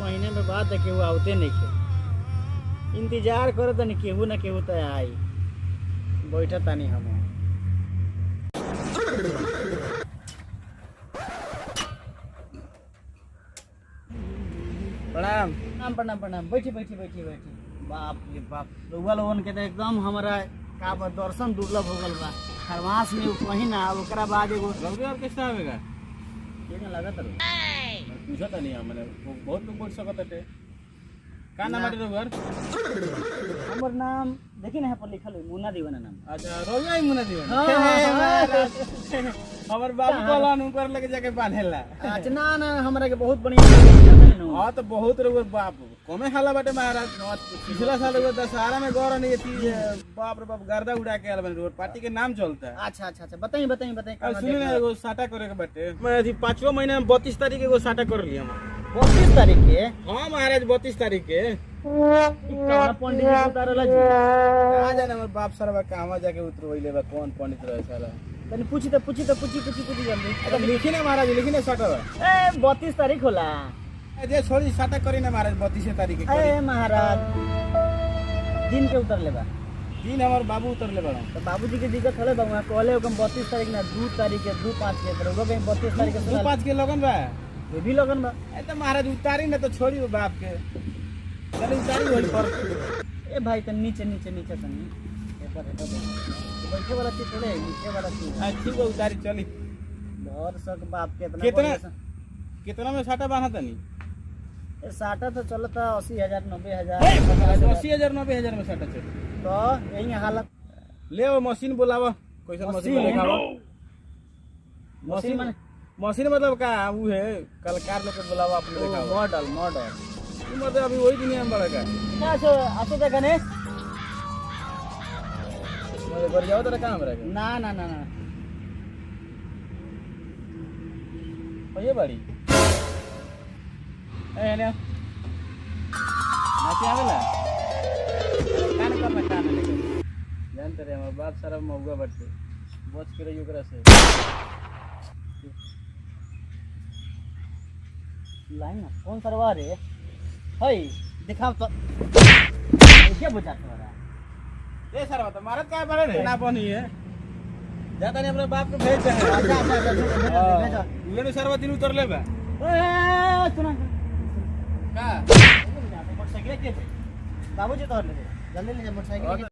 महीने में बात है केहू आवते नहीं खे। इंतजार करो तनी केहू ना केहू तो आई। बैठा तानी हम। प्रणाम। प्रणाम प्रणाम प्रणाम। बैठी बैठी बैठी बैठी। बाप रे बाप, रउआ लोगन के तो एकदम हमारा का दर्शन दुर्लभ हो गल बा। खरमास में कहीं ना ओकरा बाद एगो रउआ ऑर्केस्ट्रा आवेगा केना लागत रहो। पूछा था नहीं मैंने बहुत लोग बोल सकत है का नाम है रउआ? हमर नाम देखी ना पर लिखल है मुन्ना दीवाना नाम। अच्छा रउआ ही मुना दीवाना। हाँ, हमर बाबू कहलन ऊपर लेके जाके बांधेला। अच्छा ना ना हमरा के बहुत बढ़िया लगल। हां तो बहुत रउआ बाप कमे हाला बाटे महाराज। पिछला साल रउआ दशहरा में गौर नहीं थी, बाप रे बाप गर्दा उड़ा के आल बन रोड पार्टी के नाम चलता है। अच्छा अच्छा अच्छा बताई बताई बताई। अब सुनी ना एगो साटा करे के बाटे। मैं अभी 5वां महीना में 32 तारीख एगो साटा कर लिया हम। 32 तारीख के? हां महाराज 32 तारीख के। कौन पंडित जी उतारला जी? आ जाने हमर बाप सरवा कहवा जाके उतरवइले बा कौन पंडित रहे साला। तनी पूछी पूछी जल्दी। अरे लिखी ना महाराज लिखी ना साटा बा। ए 32 तारीख होला। जे छोड़ी साटा करी ना महाराज 32 तारीख के ए करी। महाराज दिन के उतरले बा। दिन हमर बाबू उतरले बा। तो बाबूजी के दिक्कत होले बा। कहले ओकम 32 तारीख ना 2 तारीख के 2-5 के रउवा के 32 तारीख के 2-5 के लगन बा। ये भी लगन बा। ए तो महाराज उतारी ना तो छोड़ी वो बाप के। चल उतारी होई पर। ए भाई तन नीचे नीचे नीचे तनी। ऊपर बैठे वाला चीज थोड़े नीचे वाला चीज। ठीक है उतारी चली। और सब बाप के इतना कितना में साटा बांधा तनी? ए साटा तो चलता 80,000 90,000। 80,000 90,000 में साटा चली। तो यही हालत। ले वो मशीन बुलावा। कैसा मशीन दिखावा? मशीन मशीन मतलब का वो है कलाकार लोग के बुलावा अपने दिखावा। मॉडल मॉडल मतलब अभी वही दुनिया में बड़ा का। ना आते जगह ने मेरे घर जाओ तेरा काम रहेगा। ना ना ना ना ये बड़ी ए ने नाचे आवेला कान करना कान लेके जानते रे हमर बाप सारा मौगा बटते बच के रहियो ओकरा से। लाइन ना कौन सरवा रे हई दिखाओ तो क्या बुझा तुम्हारा। ए सरवा तो मारत काय बड़े रे ना बनी है जाता नहीं अपने बाप को भेज दे। अच्छा अच्छा भेजो उन्हें सरवा दिन उतर ले बा। ए सुना का मोटरसाइकिल के बाबूजी तो ले जल्दी ले मोटरसाइकिल।